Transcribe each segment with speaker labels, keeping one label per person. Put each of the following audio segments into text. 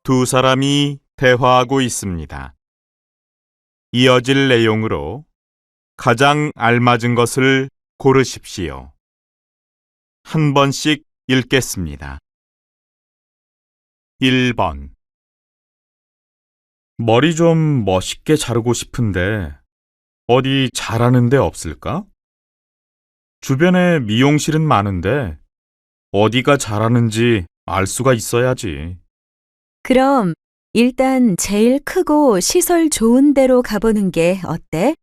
Speaker 1: 두 사람이 대화하고 있습니다. 이어질 내용으로 가장 알맞은 것을 고르십시오. 한 번씩 읽겠습니다. 1번. 머리 좀 멋있게 자르고 싶은데 어디 잘하는 데 없을까? 주변에 미용실은 많은데 어디가 잘하는지 알 수가 있어야지.
Speaker 2: 그럼 일단 제일 크고 시설 좋은 데로 가보는 게 어때?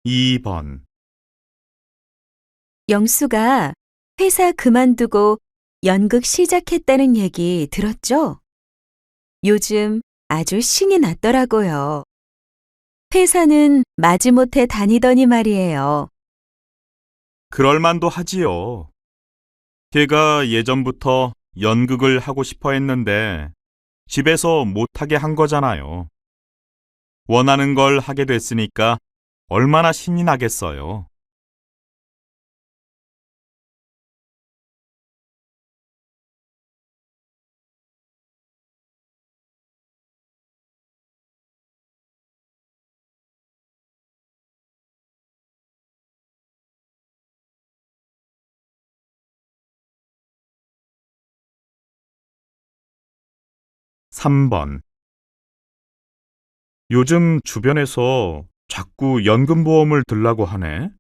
Speaker 1: 이 번.
Speaker 2: 영수가 회사 그만두고 연극 시작했다는 얘기 들었죠? 요즘 아주 신이 났더라고요. 회사는 마지못해 다니더니 말이에요.
Speaker 1: 그럴만도 하지요. 걔가 예전부터 연극을 하고 싶어 했는데 집에서 못하게 한 거잖아요. 원하는 걸 하게 됐으니까 얼마나 신이 나겠어요. 3번. 요즘 주변에서 자꾸 연금보험을 들라고 하네.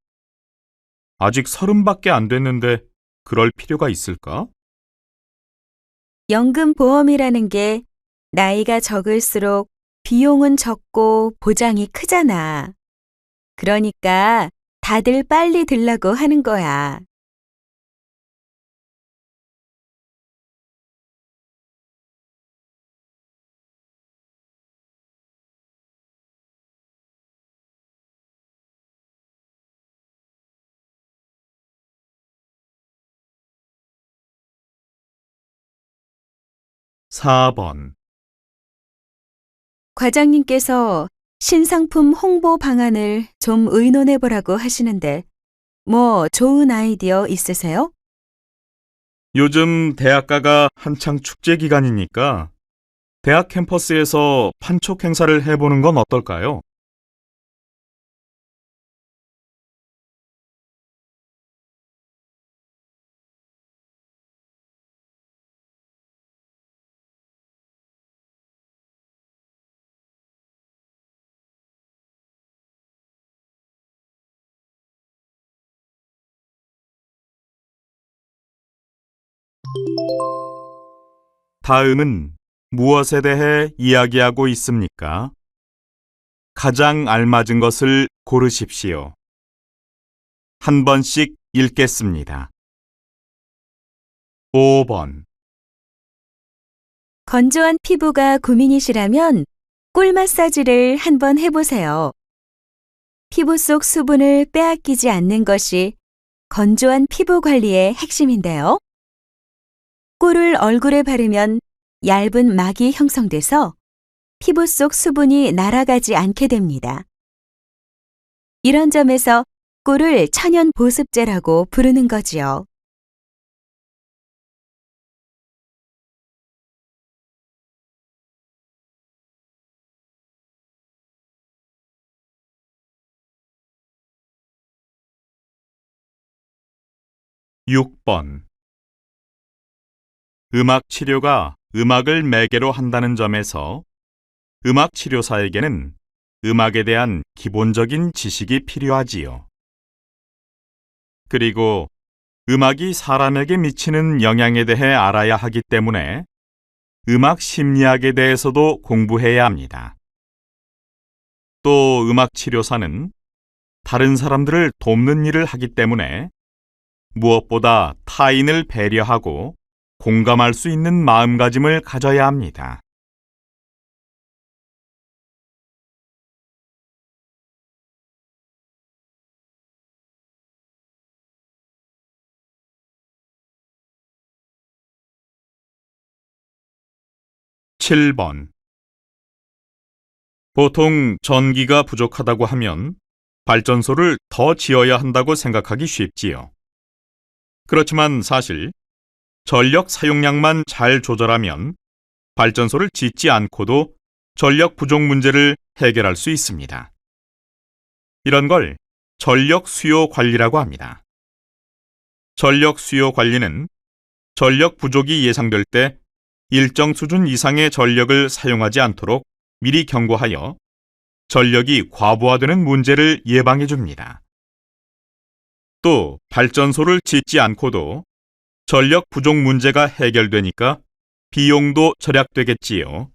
Speaker 1: 아직 30밖에 안 됐는데 그럴 필요가 있을까?
Speaker 2: 연금보험이라는 게 나이가 적을수록 비용은 적고 보장이 크잖아. 그러니까 다들 빨리 들라고 하는 거야.
Speaker 1: 4번.
Speaker 2: 과장님께서 신상품 홍보 방안을 좀 의논해 보라고 하시는데, 뭐 좋은 아이디어 있으세요?
Speaker 1: 요즘 대학가가 한창 축제 기간이니까 대학 캠퍼스에서 판촉 행사를 해보는 건 어떨까요? 다음은 무엇에 대해 이야기하고 있습니까? 가장 알맞은 것을 고르십시오. 한 번씩 읽겠습니다. 5번.
Speaker 2: 건조한 피부가 고민이시라면 꿀 마사지를 한번 해보세요. 피부 속 수분을 빼앗기지 않는 것이 건조한 피부 관리의 핵심인데요. 꿀을 얼굴에 바르면 얇은 막이 형성돼서 피부 속 수분이 날아가지 않게 됩니다. 이런 점에서 꿀을 천연 보습제라고 부르는 거지요.
Speaker 1: 육 번. 음악 치료가 음악을 매개로 한다는 점에서 음악 치료사에게는 음악에 대한 기본적인 지식이 필요하지요. 그리고 음악이 사람에게 미치는 영향에 대해 알아야 하기 때문에 음악 심리학에 대해서도 공부해야 합니다. 또 음악 치료사는 다른 사람들을 돕는 일을 하기 때문에 무엇보다 타인을 배려하고 공감할 수 있는 마음가짐을 가져야 합니다. 7번. 보통 전기가 부족하다고 하면 발전소를 더 지어야 한다고 생각하기 쉽지요. 그렇지만 사실 전력 사용량만 잘 조절하면 발전소를 짓지 않고도 전력 부족 문제를 해결할 수 있습니다. 이런 걸 전력 수요 관리라고 합니다. 전력 수요 관리는 전력 부족이 예상될 때 일정 수준 이상의 전력을 사용하지 않도록 미리 경고하여 전력이 과부하되는 문제를 예방해 줍니다. 또 발전소를 짓지 않고도 전력 부족 문제가 해결되니까 비용도 절약되겠지요.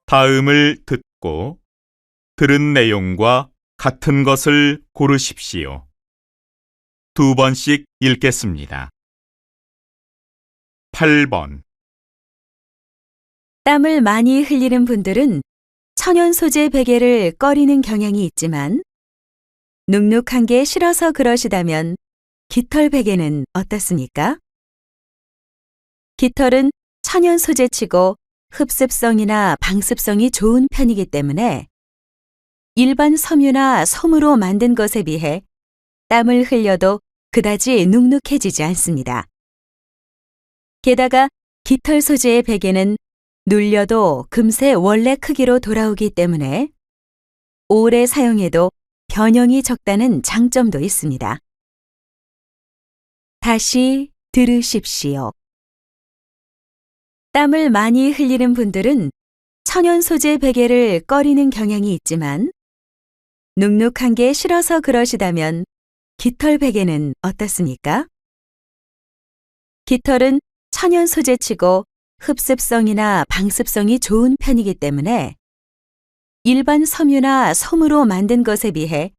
Speaker 1: 다음을 듣고 들은 내용과 같은 것을 고르십시오. 2번씩 읽겠습니다. 8번.
Speaker 2: 땀을 많이 흘리는 분들은 천연 소재 베개를 꺼리는 경향이 있지만 눅눅한 게 싫어서 그러시다면 깃털 베개는 어떻습니까? 깃털은 천연 소재치고 흡습성이나 방습성이 좋은 편이기 때문에 일반 섬유나 솜으로 만든 것에 비해 땀을 흘려도 그다지 눅눅해지지 않습니다. 게다가 깃털 소재의 베개는 눌려도 금세 원래 크기로 돌아오기 때문에 오래 사용해도 변형이 적다는 장점도 있습니다. 다시 들으십시오. 땀을 많이 흘리는 분들은 천연 소재 베개를 꺼리는 경향이 있지만 눅눅한 게 싫어서 그러시다면 깃털 베개는 어떻습니까? 깃털은 천연 소재치고 흡습성이나 방습성이 좋은 편이기 때문에 일반 섬유나 솜으로 만든 것에 비해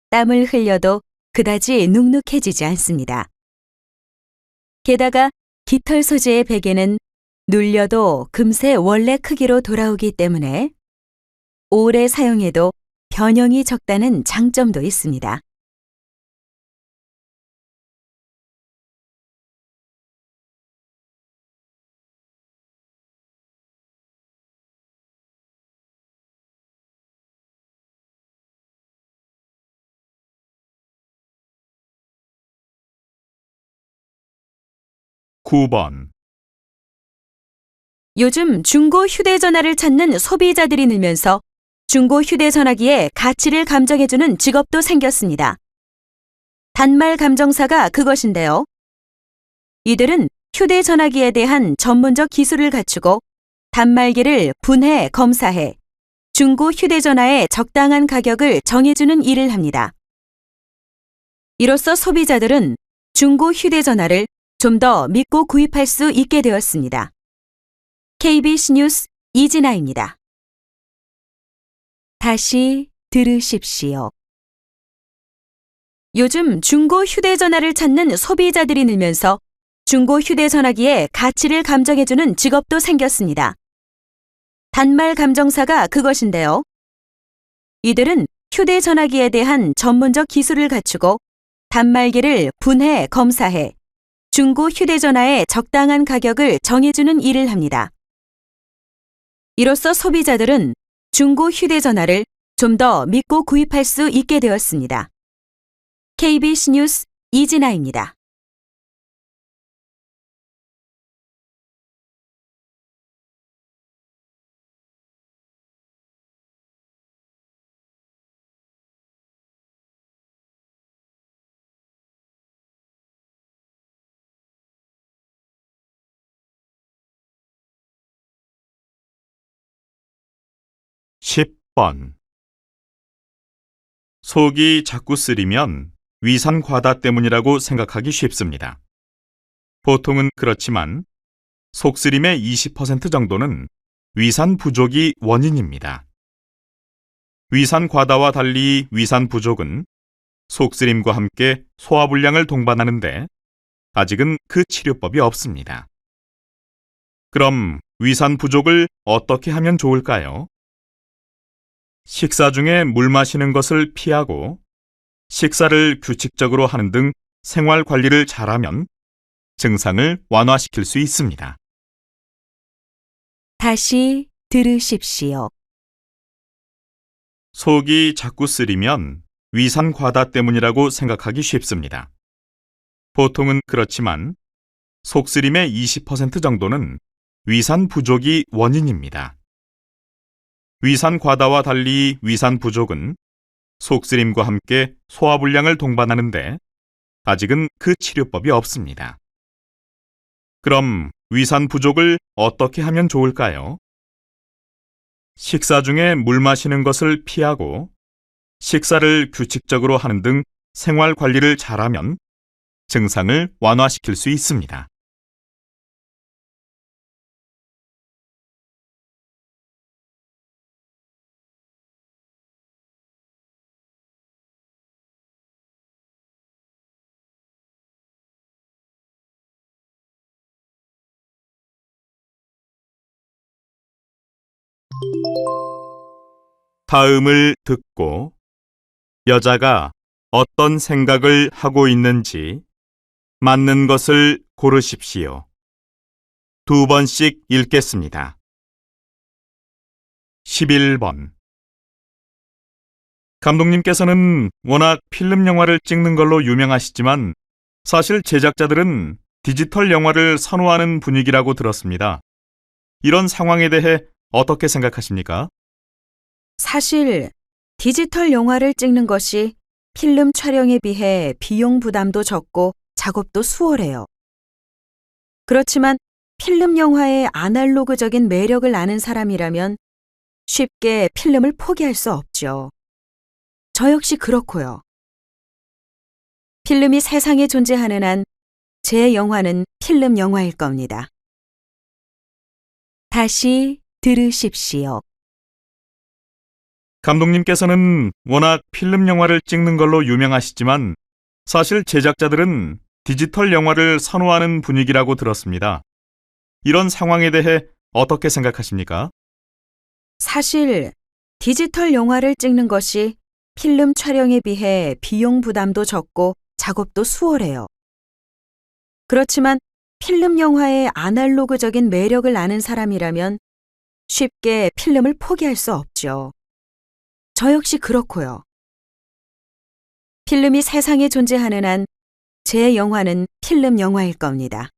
Speaker 2: 땀을 흘려도 그다지 눅눅해지지 않습니다. 게다가 깃털 소재의 베개는 눌려도 금세 원래 크기로 돌아오기 때문에 오래 사용해도 변형이 적다는 장점도 있습니다.
Speaker 1: (9번)
Speaker 2: 요즘 중고 휴대전화를 찾는 소비자들이 늘면서 중고 휴대전화기에 가치를 감정해주는 직업도 생겼습니다. 단말 감정사가 그것인데요. 이들은 휴대전화기에 대한 전문적 기술을 갖추고 단말기를 분해, 검사해 중고 휴대전화의 적당한 가격을 정해주는 일을 합니다. 이로써 소비자들은 중고 휴대전화를 좀 더 믿고 구입할 수 있게 되었습니다. KBS 뉴스 이진아입니다. 다시 들으십시오. 요즘 중고 휴대전화를 찾는 소비자들이 늘면서 중고 휴대전화기에 가치를 감정해주는 직업도 생겼습니다. 단말 감정사가 그것인데요. 이들은 휴대전화기에 대한 전문적 기술을 갖추고 단말기를 분해, 검사해 중고 휴대전화의 적당한 가격을 정해주는 일을 합니다. 이로써 소비자들은 중고 휴대전화를 좀 더 믿고 구입할 수 있게 되었습니다. KBS 뉴스 이진아입니다.
Speaker 1: (10번) 속이 자꾸 쓰리면 위산 과다 때문이라고 생각하기 쉽습니다. 보통은 그렇지만 속쓰림의 20% 정도는 위산 부족이 원인입니다. 위산 과다와 달리 위산 부족은 속쓰림과 함께 소화불량을 동반하는데 아직은 그 치료법이 없습니다. 그럼 위산 부족을 어떻게 하면 좋을까요? 식사 중에 물 마시는 것을 피하고 식사를 규칙적으로 하는 등 생활 관리를 잘하면 증상을 완화시킬 수 있습니다.
Speaker 2: 다시 들으십시오.
Speaker 1: 속이 자꾸 쓰리면 위산 과다 때문이라고 생각하기 쉽습니다. 보통은 그렇지만 속쓰림의 20% 정도는 위산 부족이 원인입니다. 위산 과다와 달리 위산 부족은 속쓰림과 함께 소화불량을 동반하는데 아직은 그 치료법이 없습니다. 그럼 위산 부족을 어떻게 하면 좋을까요? 식사 중에 물 마시는 것을 피하고 식사를 규칙적으로 하는 등 생활 관리를 잘하면 증상을 완화시킬 수 있습니다. 다음을 듣고 여자가 어떤 생각을 하고 있는지 맞는 것을 고르십시오. 2번씩 읽겠습니다. 11번. 감독님께서는 워낙 필름 영화를 찍는 걸로 유명하시지만 사실 제작자들은 디지털 영화를 선호하는 분위기라고 들었습니다. 이런 상황에 대해 어떻게 생각하십니까?
Speaker 2: 사실 디지털 영화를 찍는 것이 필름 촬영에 비해 비용 부담도 적고 작업도 수월해요. 그렇지만 필름 영화의 아날로그적인 매력을 아는 사람이라면 쉽게 필름을 포기할 수 없죠. 저 역시 그렇고요. 필름이 세상에 존재하는 한 제 영화는 필름 영화일 겁니다. 다시 들으십시오.
Speaker 1: 감독님께서는 워낙 필름 영화를 찍는 걸로 유명하시지만 사실 제작자들은 디지털 영화를 선호하는 분위기라고 들었습니다. 이런 상황에 대해 어떻게 생각하십니까?
Speaker 2: 사실 디지털 영화를 찍는 것이 필름 촬영에 비해 비용 부담도 적고 작업도 수월해요. 그렇지만 필름 영화의 아날로그적인 매력을 아는 사람이라면 쉽게 필름을 포기할 수 없죠. 저 역시 그렇고요. 필름이 세상에 존재하는 한 제 영화는 필름 영화일 겁니다.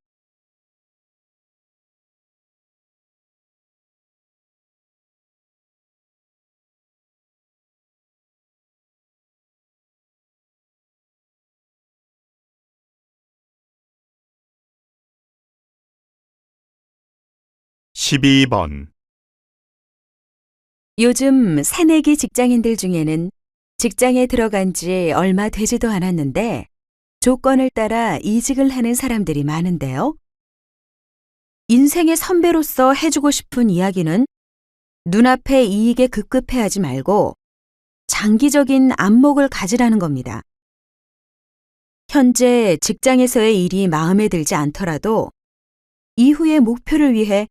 Speaker 1: 십이 번.
Speaker 2: 요즘 새내기 직장인들 중에는 직장에 들어간 지 얼마 되지도 않았는데 조건을 따라 이직을 하는 사람들이 많은데요. 인생의 선배로서 해주고 싶은 이야기는 눈앞의 이익에 급급해하지 말고 장기적인 안목을 가지라는 겁니다. 현재 직장에서의 일이 마음에 들지 않더라도 이후의 목표를 위해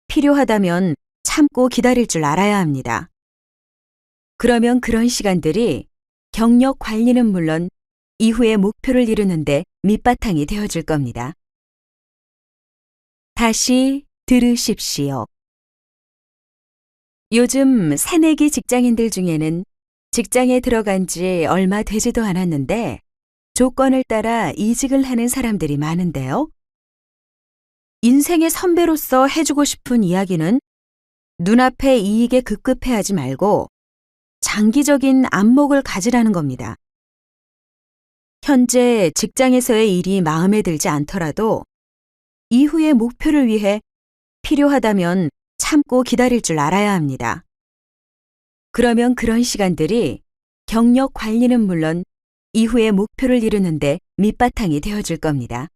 Speaker 2: 필요하다면 참고 기다릴 줄 알아야 합니다. 그러면 그런 시간들이 경력 관리는 물론 이후의 목표를 이루는데 밑바탕이 되어줄 겁니다. 다시 들으십시오. 요즘 새내기 직장인들 중에는 직장에 들어간 지 얼마 되지도 않았는데 조건을 따라 이직을 하는 사람들이 많은데요. 인생의 선배로서 해주고 싶은 이야기는 눈앞의 이익에 급급해하지 말고 장기적인 안목을 가지라는 겁니다. 현재 직장에서의 일이 마음에 들지 않더라도 이후의 목표를 위해 필요하다면 참고 기다릴 줄 알아야 합니다. 그러면 그런 시간들이 경력 관리는 물론 이후의 목표를 이루는데 밑바탕이 되어줄 겁니다.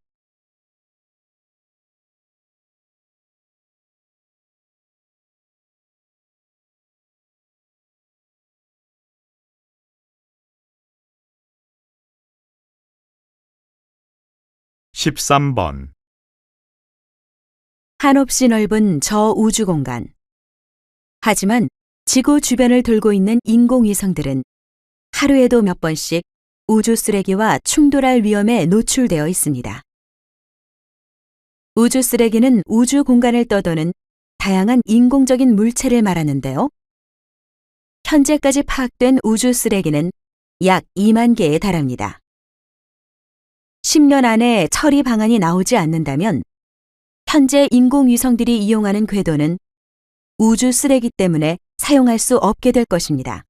Speaker 1: 13번.
Speaker 2: 한없이 넓은 저 우주 공간. 하지만 지구 주변을 돌고 있는 인공위성들은 하루에도 몇 번씩 우주 쓰레기와 충돌할 위험에 노출되어 있습니다. 우주 쓰레기는 우주 공간을 떠도는 다양한 인공적인 물체를 말하는데요. 현재까지 파악된 우주 쓰레기는 약 2만 개에 달합니다. 10년 안에 처리 방안이 나오지 않는다면 현재 인공위성들이 이용하는 궤도는 우주 쓰레기 때문에 사용할 수 없게 될 것입니다.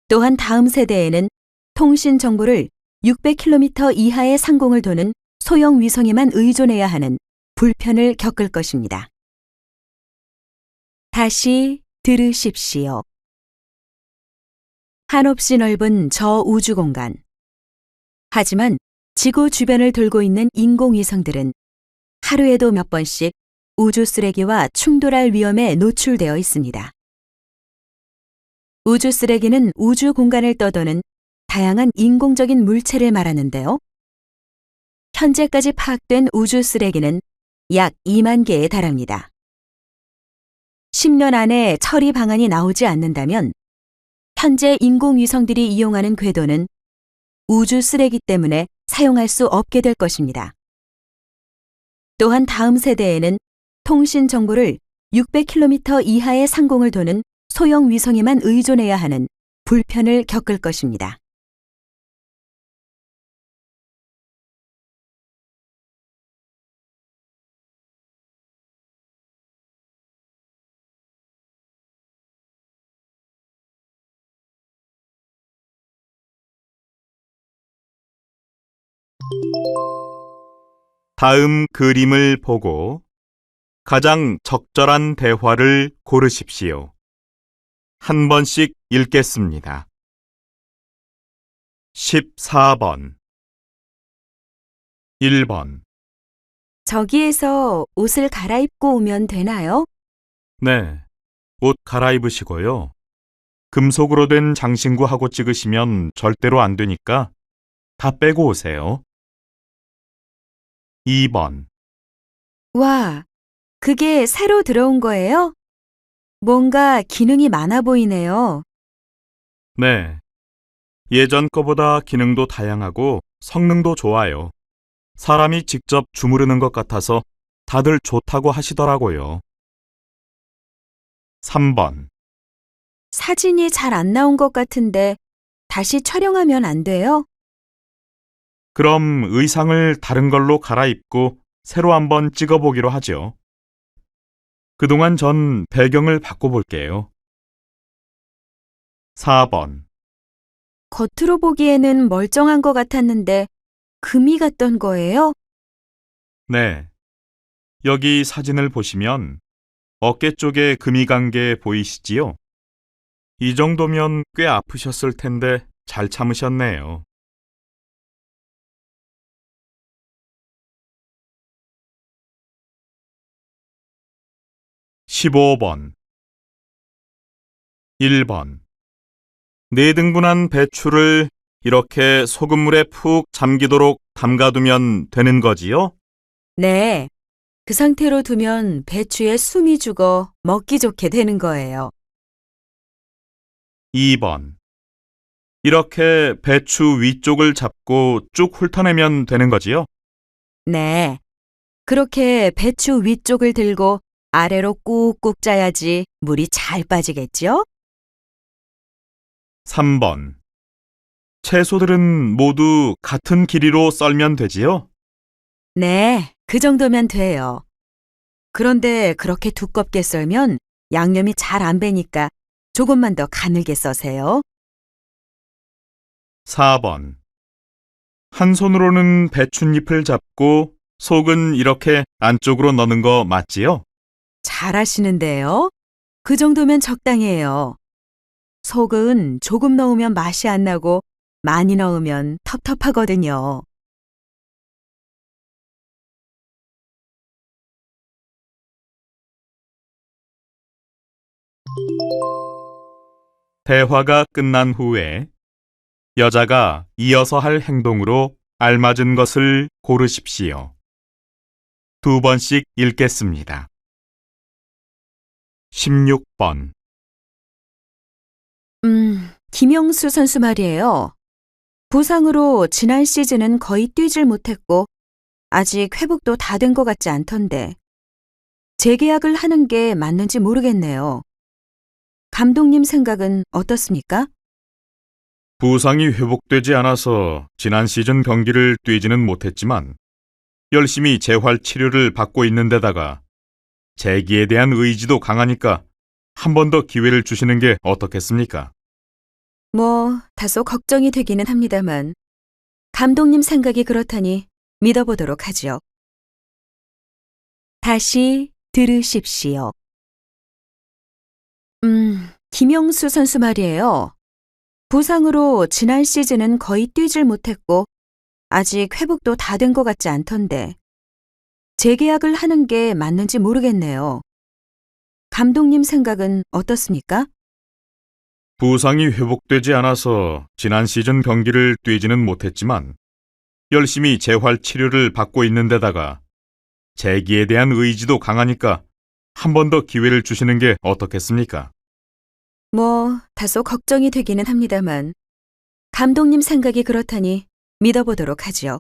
Speaker 2: 또한 다음 세대에는 통신 정보를 600km 이하의 상공을 도는 소형 위성에만 의존해야 하는 불편을 겪을 것입니다. 다시 들으십시오. 한없이 넓은 저 우주 공간. 하지만 지구 주변을 돌고 있는 인공위성들은 하루에도 몇 번씩 우주 쓰레기와 충돌할 위험에 노출되어 있습니다. 우주 쓰레기는 우주 공간을 떠도는 다양한 인공적인 물체를 말하는데요. 현재까지 파악된 우주 쓰레기는 약 2만 개에 달합니다. 10년 안에 처리 방안이 나오지 않는다면 현재 인공위성들이 이용하는 궤도는 우주 쓰레기 때문에 사용할 수 없게 될 것입니다. 또한 다음 세대에는 통신 정보를 600km 이하의 상공을 도는 소형 위성에만 의존해야 하는 불편을 겪을 것입니다.
Speaker 1: 다음 그림을 보고 가장 적절한 대화를 고르십시오. 한 번씩 읽겠습니다. 14번. 1번.
Speaker 2: 저기에서 옷을 갈아입고 오면 되나요?
Speaker 1: 네, 옷 갈아입으시고요. 금속으로 된 장신구하고 찍으시면 절대로 안 되니까 다 빼고 오세요. 2번.
Speaker 2: 와, 그게 새로 들어온 거예요? 뭔가 기능이 많아 보이네요.
Speaker 1: 네, 예전 거보다 기능도 다양하고 성능도 좋아요. 사람이 직접 주무르는 것 같아서 다들 좋다고 하시더라고요. 3번.
Speaker 2: 사진이 잘 안 나온 것 같은데 다시 촬영하면 안 돼요?
Speaker 1: 그럼 의상을 다른 걸로 갈아입고 새로 한번 찍어보기로 하죠. 그동안 전 배경을 바꿔볼게요. 4번.
Speaker 2: 겉으로 보기에는 멀쩡한 것 같았는데 금이 갔던 거예요?
Speaker 1: 네. 여기 사진을 보시면 어깨 쪽에 금이 간 게 보이시지요? 이 정도면 꽤 아프셨을 텐데 잘 참으셨네요. 15번. 1번. 4등분한 배추를 이렇게 소금물에 푹 잠기도록 담가두면 되는 거지요?
Speaker 2: 네. 그 상태로 두면 배추에 숨이 죽어 먹기 좋게 되는 거예요.
Speaker 1: 2번. 이렇게 배추 위쪽을 잡고 쭉 훑어내면 되는 거지요?
Speaker 2: 네. 그렇게 배추 위쪽을 들고 아래로 꾹꾹 짜야지 물이 잘 빠지겠죠?
Speaker 1: 3번. 채소들은 모두 같은 길이로 썰면 되지요?
Speaker 2: 네. 그 정도면 돼요. 그런데 그렇게 두껍게 썰면 양념이 잘 안 배니까 조금만 더 가늘게 써세요.
Speaker 1: 4번. 한 손으로는 배춧잎을 잡고 속은 이렇게 안쪽으로 넣는 거 맞지요?
Speaker 2: 잘하시는데요. 그 정도면 적당해요. 속은 조금 넣으면 맛이 안 나고 많이 넣으면 텁텁하거든요.
Speaker 1: 대화가 끝난 후에 여자가 이어서 할 행동으로 알맞은 것을 고르십시오. 두 번씩 읽겠습니다. 16번.
Speaker 2: 김영수 선수 말이에요. 부상으로 지난 시즌은 거의 뛰질 못했고 아직 회복도 다 된 것 같지 않던데 재계약을 하는 게 맞는지 모르겠네요. 감독님 생각은 어떻습니까?
Speaker 1: 부상이 회복되지 않아서 지난 시즌 경기를 뛰지는 못했지만 열심히 재활 치료를 받고 있는 데다가 재기에 대한 의지도 강하니까 한 번 더 기회를 주시는 게 어떻겠습니까?
Speaker 2: 다소 걱정이 되기는 합니다만 감독님 생각이 그렇다니 믿어보도록 하죠. 다시 들으십시오. 김영수 선수 말이에요. 부상으로 지난 시즌은 거의 뛰질 못했고 아직 회복도 다 된 것 같지 않던데 재계약을 하는 게 맞는지 모르겠네요. 감독님 생각은 어떻습니까?
Speaker 1: 부상이 회복되지 않아서 지난 시즌 경기를 뛰지는 못했지만 열심히 재활 치료를 받고 있는 데다가 재기에 대한 의지도 강하니까 한 번 더 기회를 주시는 게 어떻겠습니까?
Speaker 2: 다소 걱정이 되기는 합니다만 감독님 생각이 그렇다니 믿어보도록 하죠.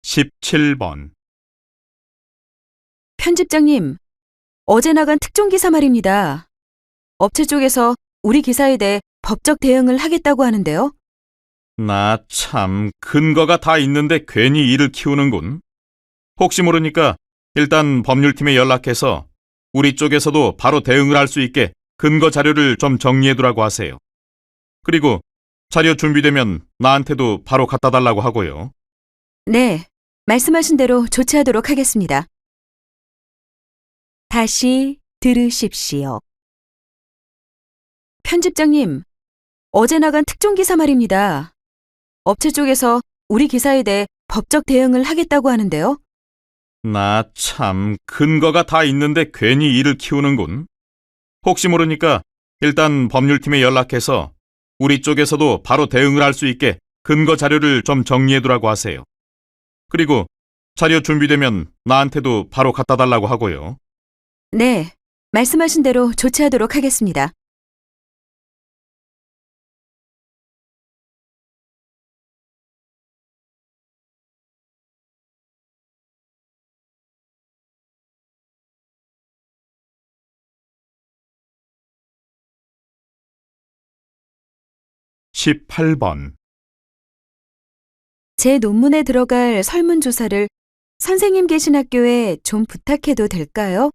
Speaker 1: (17번)
Speaker 2: 편집장님, 어제 나간 특종 기사 말입니다. 업체 쪽에서 우리 기사에 대해 법적 대응을 하겠다고 하는데요.
Speaker 1: 나 참 근거가 다 있는데 괜히 일을 키우는군. 혹시 모르니까 일단 법률팀에 연락해서 우리 쪽에서도 바로 대응을 할 수 있게 근거 자료를 좀 정리해두라고 하세요. 그리고 자료 준비되면 나한테도 바로 갖다 달라고 하고요.
Speaker 2: 네, 말씀하신 대로 조치하도록 하겠습니다. 다시 들으십시오. 편집장님, 어제 나간 특종 기사 말입니다. 업체 쪽에서 우리 기사에 대해 법적 대응을 하겠다고 하는데요.
Speaker 1: 나 참 근거가 다 있는데 괜히 일을 키우는군. 혹시 모르니까 일단 법률팀에 연락해서 우리 쪽에서도 바로 대응을 할 수 있게 근거 자료를 좀 정리해두라고 하세요. 그리고 자료 준비되면 나한테도 바로 갖다 달라고 하고요.
Speaker 2: 네, 말씀하신 대로 조치하도록 하겠습니다.
Speaker 1: (18번)
Speaker 2: 제 논문에 들어갈 설문조사를 선생님 계신 학교에 좀 부탁해도 될까요?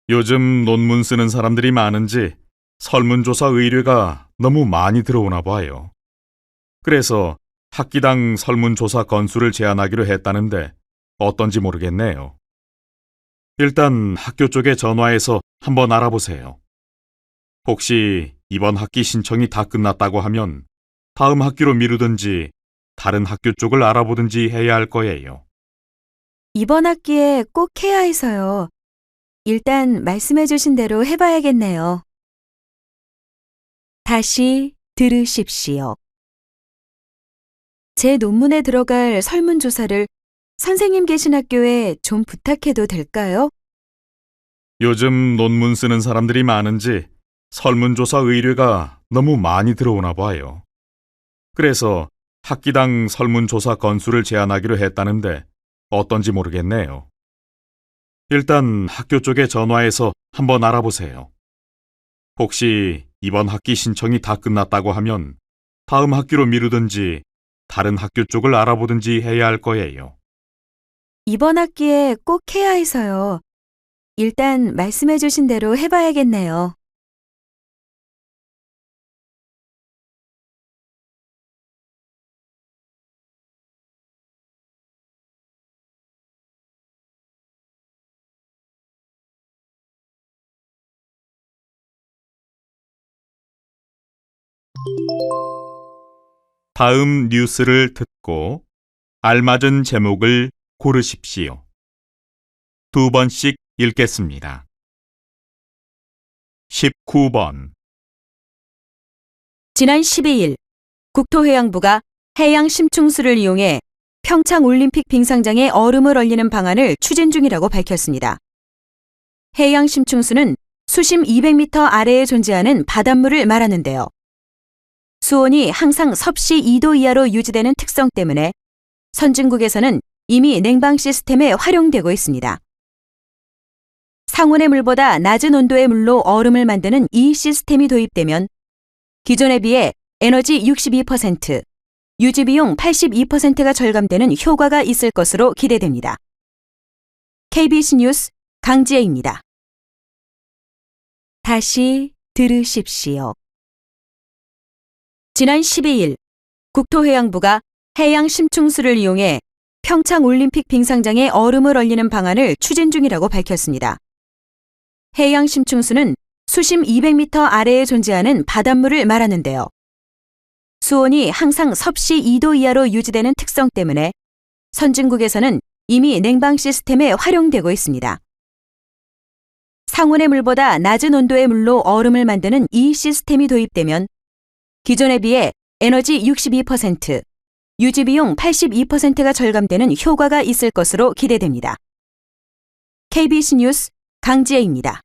Speaker 1: 요즘 논문 쓰는 사람들이 많은지 설문조사 의뢰가 너무 많이 들어오나 봐요. 그래서 학기당 설문조사 건수를 제한하기로 했다는데 어떤지 모르겠네요. 일단 학교 쪽에 전화해서 한번 알아보세요. 혹시 이번 학기 신청이 다 끝났다고 하면 다음 학기로 미루든지 다른 학교 쪽을 알아보든지 해야 할 거예요.
Speaker 2: 이번 학기에 꼭 해야 해서요. 일단 말씀해 주신 대로 해봐야겠네요. 다시 들으십시오. 제 논문에 들어갈 설문조사를 선생님 계신 학교에 좀 부탁해도 될까요?
Speaker 1: 요즘 논문 쓰는 사람들이 많은지 설문조사 의뢰가 너무 많이 들어오나 봐요. 그래서 학기당 설문조사 건수를 제한하기로 했다는데 어떤지 모르겠네요. 일단 학교 쪽에 전화해서 한번 알아보세요. 혹시 이번 학기 신청이 다 끝났다고 하면 다음 학기로 미루든지 다른 학교 쪽을 알아보든지 해야 할 거예요.
Speaker 2: 이번 학기에 꼭 해야 해서요. 일단 말씀해 주신 대로 해봐야겠네요.
Speaker 1: 다음 뉴스를 듣고 알맞은 제목을 고르십시오. 2번씩 읽겠습니다. 19번.
Speaker 2: 지난 12일 국토해양부가 해양 심충수를 이용해 평창 올림픽 빙상장에 얼음을 얼리는 방안을 추진 중이라고 밝혔습니다. 해양 심충수는 수심 200m 아래에 존재하는 바닷물을 말하는데요. 수온이 항상 섭씨 2도 이하로 유지되는 특성 때문에 선진국에서는 이미 냉방 시스템에 활용되고 있습니다. 상온의 물보다 낮은 온도의 물로 얼음을 만드는 이 시스템이 도입되면 기존에 비해 에너지 62%, 유지비용 82%가 절감되는 효과가 있을 것으로 기대됩니다. KBS 뉴스 강지혜입니다. 다시 들으십시오. 지난 12일 국토해양부가 해양 심충수를 이용해 평창 올림픽 빙상장에 얼음을 얼리는 방안을 추진 중이라고 밝혔습니다. 해양 심충수는 수심 200m 아래에 존재하는 바닷물을 말하는데요. 수온이 항상 섭씨 2도 이하로 유지되는 특성 때문에 선진국에서는 이미 냉방 시스템에 활용되고 있습니다. 상온의 물보다 낮은 온도의 물로 얼음을 만드는 이 시스템이 도입되면 기존에 비해 에너지 62%, 유지비용 82%가 절감되는 효과가 있을 것으로 기대됩니다. KBS 뉴스 강지혜입니다.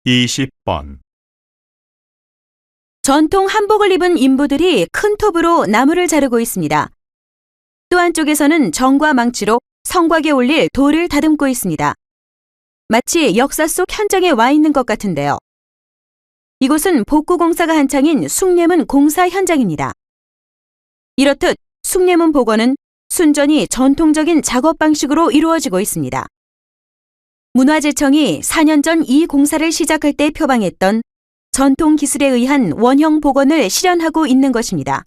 Speaker 1: (20번)
Speaker 2: 전통 한복을 입은 인부들이 큰 톱으로 나무를 자르고 있습니다. 또 한쪽에서는 정과 망치로 성곽에 올릴 돌을 다듬고 있습니다. 마치 역사 속 현장에 와 있는 것 같은데요. 이곳은 복구공사가 한창인 숭례문 공사 현장입니다. 이렇듯 숭례문 복원은 순전히 전통적인 작업 방식으로 이루어지고 있습니다. 문화재청이 4년 전 이 공사를 시작할 때 표방했던 전통 기술에 의한 원형 복원을 실현하고 있는 것입니다.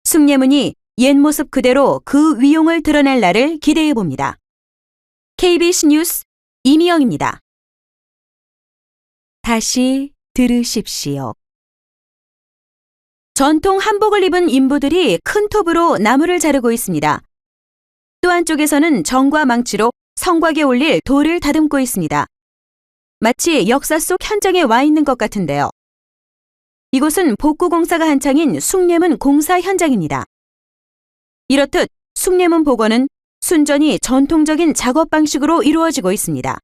Speaker 2: 숭례문이 옛 모습 그대로 그 위용을 드러낼 날을 기대해 봅니다. KBS 뉴스 이미영입니다. 다시 들으십시오. 전통 한복을 입은 인부들이 큰 톱으로 나무를 자르고 있습니다. 또 한쪽에서는 정과 망치로 성곽에 올릴 돌을 다듬고 있습니다. 마치 역사 속 현장에 와 있는 것 같은데요. 이곳은 복구공사가 한창인 숭례문 공사 현장입니다. 이렇듯 숭례문 복원은 순전히 전통적인 작업 방식으로 이루어지고 있습니다.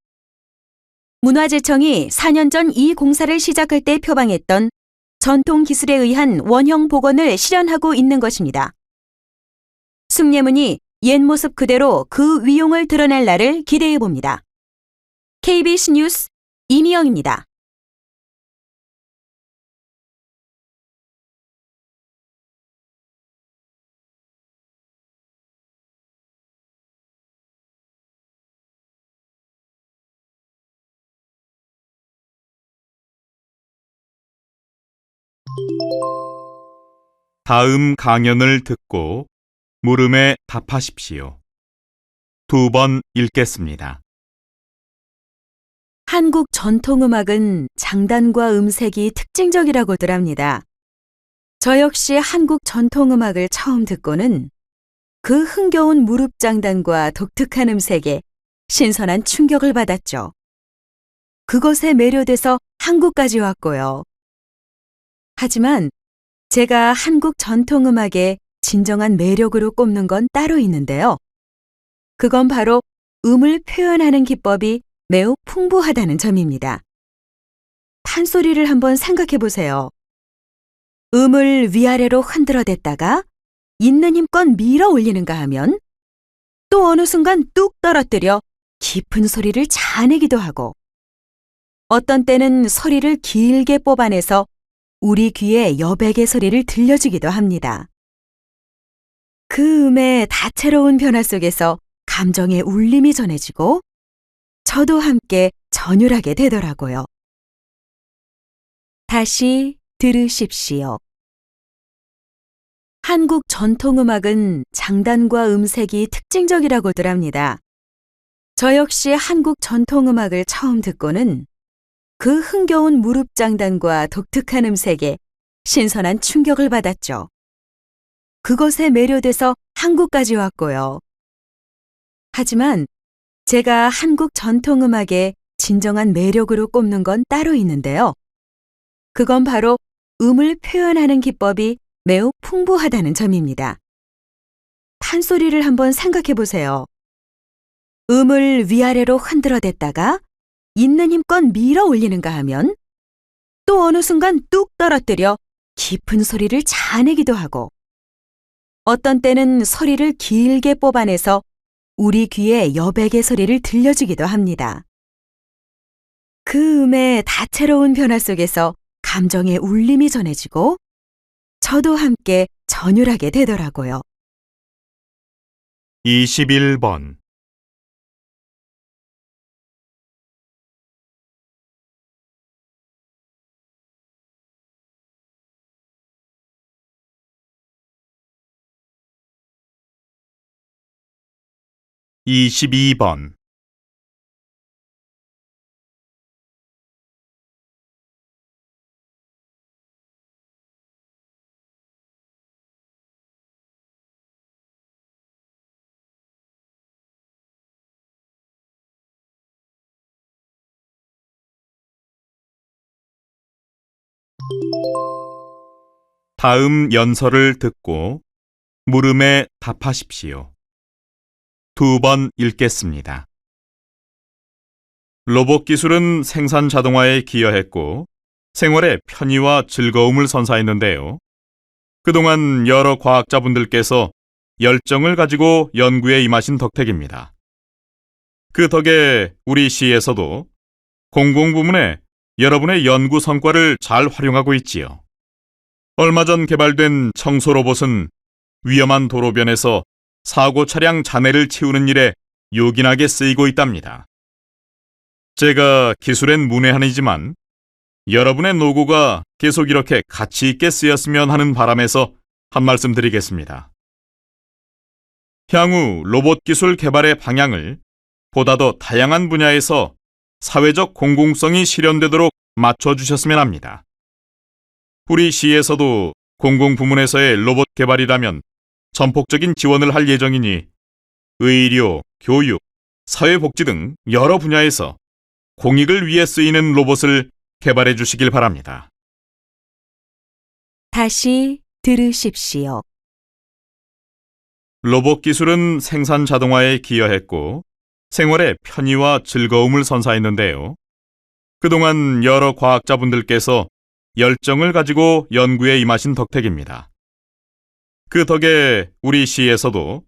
Speaker 2: 문화재청이 4년 전 이 공사를 시작할 때 표방했던 전통 기술에 의한 원형 복원을 실현하고 있는 것입니다. 숭례문이 옛 모습 그대로 그 위용을 드러낼 날을 기대해 봅니다. KBS 뉴스 이미영입니다.
Speaker 1: 다음 강연을 듣고 물음에 답하십시오. 2번 읽겠습니다.
Speaker 2: 한국 전통음악은 장단과 음색이 특징적이라고들 합니다. 저 역시 한국 전통음악을 처음 듣고는 그 흥겨운 무릎 장단과 독특한 음색에 신선한 충격을 받았죠. 그것에 매료돼서 한국까지 왔고요. 하지만 제가 한국 전통음악의 진정한 매력으로 꼽는 건 따로 있는데요. 그건 바로 음을 표현하는 기법이 매우 풍부하다는 점입니다. 판소리를 한번 생각해 보세요. 음을 위아래로 흔들어댔다가 있는 힘껏 밀어 올리는가 하면 또 어느 순간 뚝 떨어뜨려 깊은 소리를 자아내기도 하고 어떤 때는 소리를 길게 뽑아내서 우리 귀에 여백의 소리를 들려주기도 합니다. 그 음의 다채로운 변화 속에서 감정의 울림이 전해지고 저도 함께 전율하게 되더라고요. 다시 들으십시오. 한국 전통음악은 장단과 음색이 특징적이라고들 합니다. 저 역시 한국 전통음악을 처음 듣고는 그 흥겨운 무릎 장단과 독특한 음색에 신선한 충격을 받았죠. 그것에 매료돼서 한국까지 왔고요. 하지만 제가 한국 전통음악의 진정한 매력으로 꼽는 건 따로 있는데요. 그건 바로 음을 표현하는 기법이 매우 풍부하다는 점입니다. 판소리를 한번 생각해 보세요. 음을 위아래로 흔들어댔다가 있는 힘껏 밀어 올리는가 하면 또 어느 순간 뚝 떨어뜨려 깊은 소리를 자아내기도 하고 어떤 때는 소리를 길게 뽑아내서 우리 귀에 여백의 소리를 들려주기도 합니다. 그 음의 다채로운 변화 속에서 감정의 울림이 전해지고 저도 함께 전율하게 되더라고요.
Speaker 1: 21번. 22번. '다음 연설을 듣고 물음에 답하십시오. 2번 읽겠습니다. 로봇 기술은 생산 자동화에 기여했고 생활의 편의와 즐거움을 선사했는데요. 그동안 여러 과학자분들께서 열정을 가지고 연구에 임하신 덕택입니다. 그 덕에 우리 시에서도 공공부문에 여러분의 연구 성과를 잘 활용하고 있지요. 얼마 전 개발된 청소 로봇은 위험한 도로변에서 사고 차량 잔해를 치우는 일에 요긴하게 쓰이고 있답니다. 제가 기술엔 문외한이지만 여러분의 노고가 계속 이렇게 가치 있게 쓰였으면 하는 바람에서 한 말씀 드리겠습니다. 향후 로봇 기술 개발의 방향을 보다 더 다양한 분야에서 사회적 공공성이 실현되도록 맞춰주셨으면 합니다. 우리 시에서도 공공부문에서의 로봇 개발이라면 전폭적인 지원을 할 예정이니 의료, 교육, 사회복지 등 여러 분야에서 공익을 위해 쓰이는 로봇을 개발해 주시길 바랍니다.
Speaker 2: 다시 들으십시오.
Speaker 1: 로봇 기술은 생산 자동화에 기여했고 생활의 편의와 즐거움을 선사했는데요. 그동안 여러 과학자분들께서 열정을 가지고 연구에 임하신 덕택입니다. 그 덕에 우리 시에서도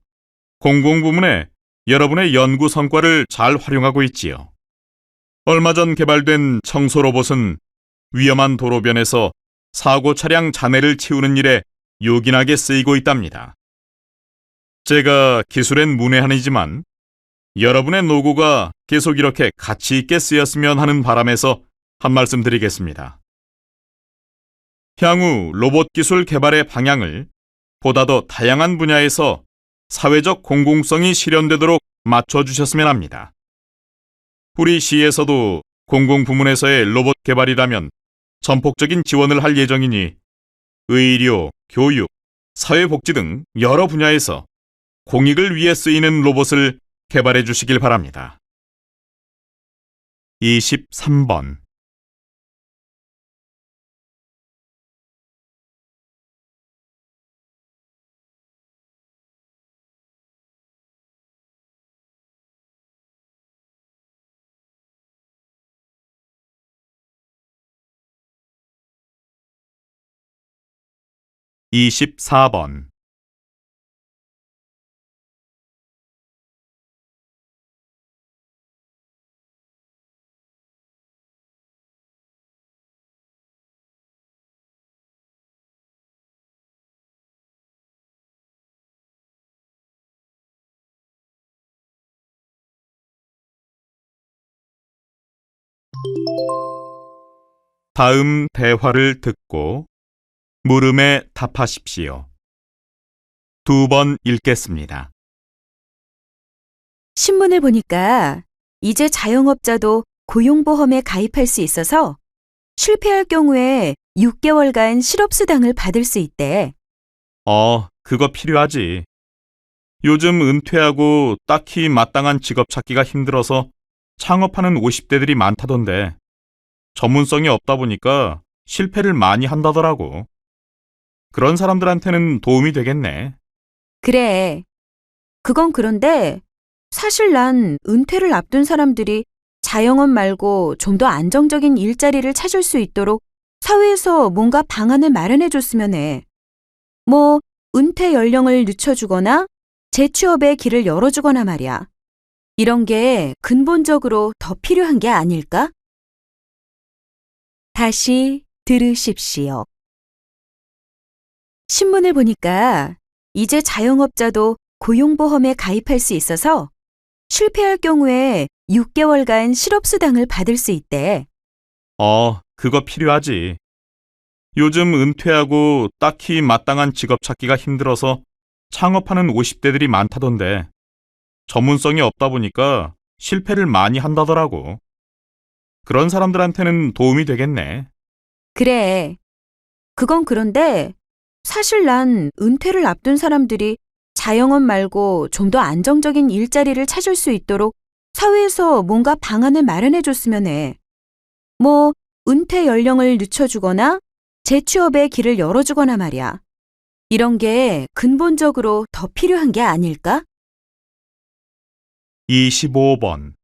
Speaker 1: 공공부문에 여러분의 연구 성과를 잘 활용하고 있지요. 얼마 전 개발된 청소 로봇은 위험한 도로변에서 사고 차량 잔해를 치우는 일에 요긴하게 쓰이고 있답니다. 제가 기술엔 문외한이지만 여러분의 노고가 계속 이렇게 가치 있게 쓰였으면 하는 바람에서 한 말씀 드리겠습니다. 향후 로봇 기술 개발의 방향을 보다 더 다양한 분야에서 사회적 공공성이 실현되도록 맞춰주셨으면 합니다. 우리 시에서도 공공부문에서의 로봇 개발이라면 전폭적인 지원을 할 예정이니 의료, 교육, 사회복지 등 여러 분야에서 공익을 위해 쓰이는 로봇을 개발해 주시길 바랍니다. 23번. 24번. '다음 대화를 듣고 물음에 답하십시오. 두 번 읽겠습니다.
Speaker 2: 신문을 보니까 이제 자영업자도 고용보험에 가입할 수 있어서 실패할 경우에 6개월간 실업수당을 받을 수 있대.
Speaker 1: 그거 필요하지. 요즘 은퇴하고 딱히 마땅한 직업 찾기가 힘들어서 창업하는 50대들이 많다던데 전문성이 없다 보니까 실패를 많이 한다더라고. 그런 사람들한테는 도움이 되겠네.
Speaker 2: 그래. 그건 그런데 사실 난 은퇴를 앞둔 사람들이 자영업 말고 좀 더 안정적인 일자리를 찾을 수 있도록 사회에서 뭔가 방안을 마련해 줬으면 해. 뭐, 은퇴 연령을 늦춰주거나 재취업의 길을 열어주거나 말이야. 이런 게 근본적으로 더 필요한 게 아닐까? 다시 들으십시오. 신문을 보니까 이제 자영업자도 고용보험에 가입할 수 있어서 실패할 경우에 6개월간 실업수당을 받을 수 있대.
Speaker 1: 그거 필요하지. 요즘 은퇴하고 딱히 마땅한 직업 찾기가 힘들어서 창업하는 50대들이 많다던데 전문성이 없다 보니까 실패를 많이 한다더라고. 그런 사람들한테는 도움이 되겠네.
Speaker 2: 그래. 그건 그런데 사실 난 은퇴를 앞둔 사람들이 자영업 말고 좀 더 안정적인 일자리를 찾을 수 있도록 사회에서 뭔가 방안을 마련해 줬으면 해. 뭐, 은퇴 연령을 늦춰주거나 재취업의 길을 열어주거나 말이야. 이런 게 근본적으로 더 필요한 게 아닐까?
Speaker 1: 25번.26번.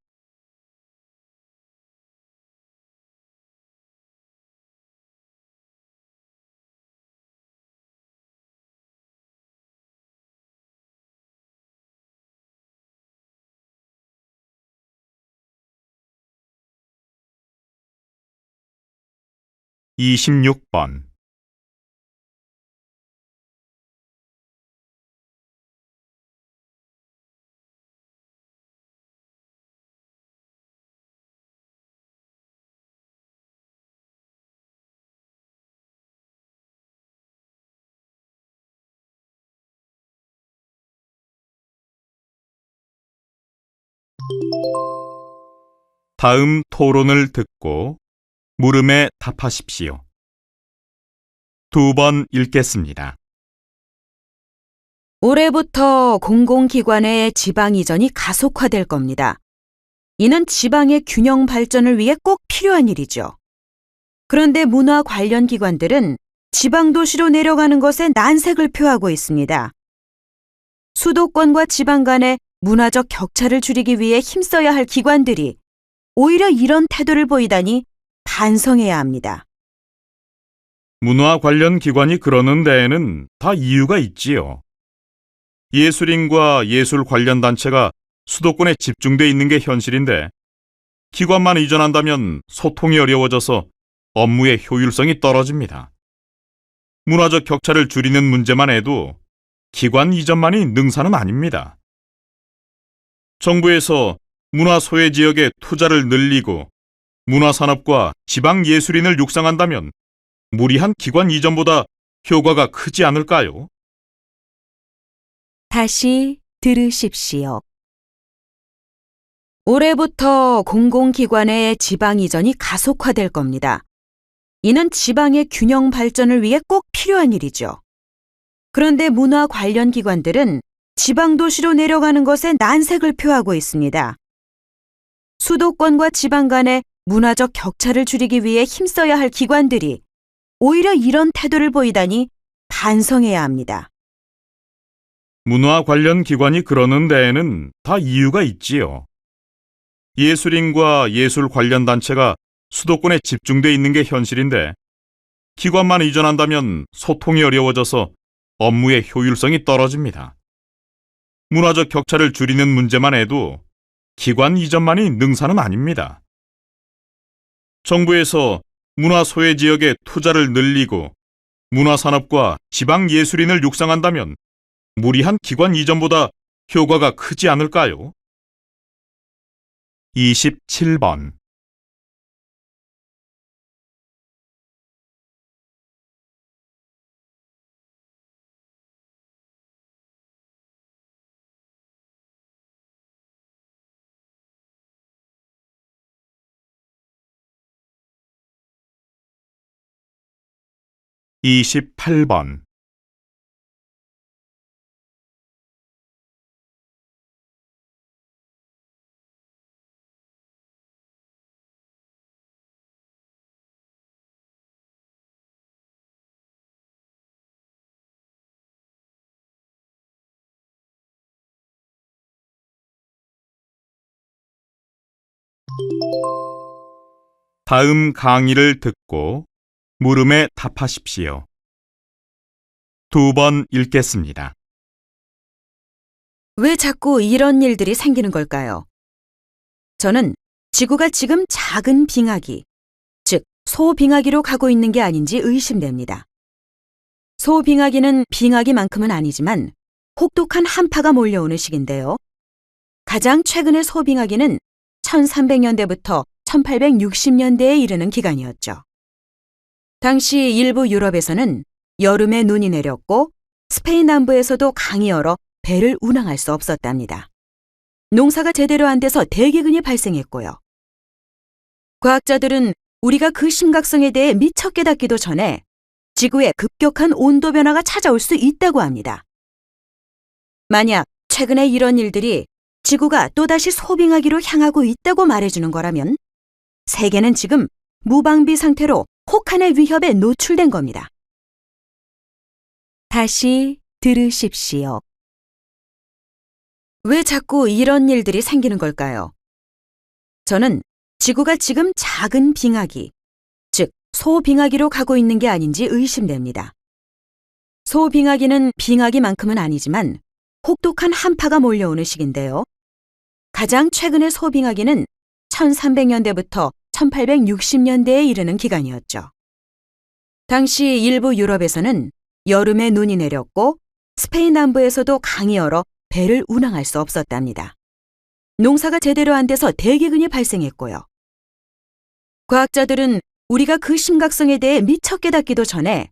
Speaker 1: 다음 토론을 듣고 물음에 답하십시오. 두 번 읽겠습니다.
Speaker 2: 올해부터 공공기관의 지방 이전이 가속화될 겁니다. 이는 지방의 균형 발전을 위해 꼭 필요한 일이죠. 그런데 문화 관련 기관들은 지방 도시로 내려가는 것에 난색을 표하고 있습니다. 수도권과 지방 간의 문화적 격차를 줄이기 위해 힘써야 할 기관들이 오히려 이런 태도를 보이다니 반성해야 합니다.
Speaker 1: 문화 관련 기관이 그러는 데에는 다 이유가 있지요. 예술인과 예술 관련 단체가 수도권에 집중돼 있는 게 현실인데 기관만 이전한다면 소통이 어려워져서 업무의 효율성이 떨어집니다. 문화적 격차를 줄이는 문제만 해도 기관 이전만이 능사는 아닙니다. 정부에서 문화 소외 지역에 투자를 늘리고 문화산업과 지방 예술인을 육성한다면 무리한 기관 이전보다 효과가 크지 않을까요?
Speaker 2: 다시 들으십시오. 올해부터 공공기관의 지방 이전이 가속화될 겁니다. 이는 지방의 균형 발전을 위해 꼭 필요한 일이죠. 그런데 문화 관련 기관들은 지방 도시로 내려가는 것에 난색을 표하고 있습니다. 수도권과 지방 간의 문화적 격차를 줄이기 위해 힘써야 할 기관들이 오히려 이런 태도를 보이다니 반성해야 합니다.
Speaker 1: 문화 관련 기관이 그러는 데에는 다 이유가 있지요. 예술인과 예술 관련 단체가 수도권에 집중돼 있는 게 현실인데 기관만 이전한다면 소통이 어려워져서 업무의 효율성이 떨어집니다. 문화적 격차를 줄이는 문제만 해도 기관 이전만이 능사는 아닙니다. 정부에서 문화 소외 지역에 투자를 늘리고 문화산업과 지방 예술인을 육성한다면 무리한 기관 이전보다 효과가 크지 않을까요? 27번. 28번. 다음 강의를 듣고 물음에 답하십시오. 2번 읽겠습니다.
Speaker 2: 왜 자꾸 이런 일들이 생기는 걸까요? 저는 지구가 지금 작은 빙하기, 즉 소빙하기로 가고 있는 게 아닌지 의심됩니다. 소빙하기는 빙하기만큼은 아니지만 혹독한 한파가 몰려오는 시기인데요. 가장 최근의 소빙하기는 1300년대부터 1860년대에 이르는 기간이었죠. 당시 일부 유럽에서는 여름에 눈이 내렸고 스페인 남부에서도 강이 얼어 배를 운항할 수 없었답니다. 농사가 제대로 안 돼서 대기근이 발생했고요. 과학자들은 우리가 그 심각성에 대해 미처 깨닫기도 전에 지구에 급격한 온도 변화가 찾아올 수 있다고 합니다. 만약 최근에 이런 일들이 지구가 또다시 소빙하기로 향하고 있다고 말해주는 거라면 세계는 지금 무방비 상태로 혹한의 위협에 노출된 겁니다. 다시 들으십시오. 왜 자꾸 이런 일들이 생기는 걸까요? 저는 지구가 지금 작은 빙하기, 즉 소빙하기로 가고 있는 게 아닌지 의심됩니다. 소빙하기는 빙하기만큼은 아니지만 혹독한 한파가 몰려오는 시기인데요. 가장 최근의 소빙하기는 1300년대부터 1860년대에 이르는 기간이었죠. 당시 일부 유럽에서는 여름에 눈이 내렸고 스페인 남부에서도 강이 얼어 배를 운항할 수 없었답니다. 농사가 제대로 안 돼서 대기근이 발생했고요. 과학자들은 우리가 그 심각성에 대해 미처 깨닫기도 전에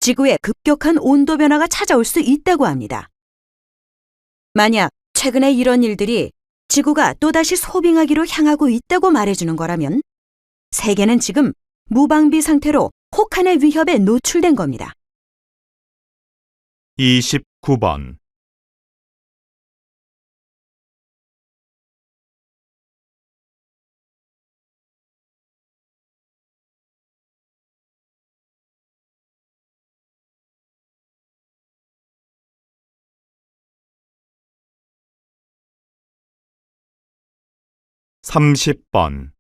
Speaker 2: 지구에 급격한 온도 변화가 찾아올 수 있다고 합니다. 만약 최근에 이런 일들이 지구가 또다시 소빙하기로 향하고 있다고 말해주는 거라면 세계는 지금 무방비 상태로 혹한의 위협에 노출된 겁니다.
Speaker 1: 29번. (30번)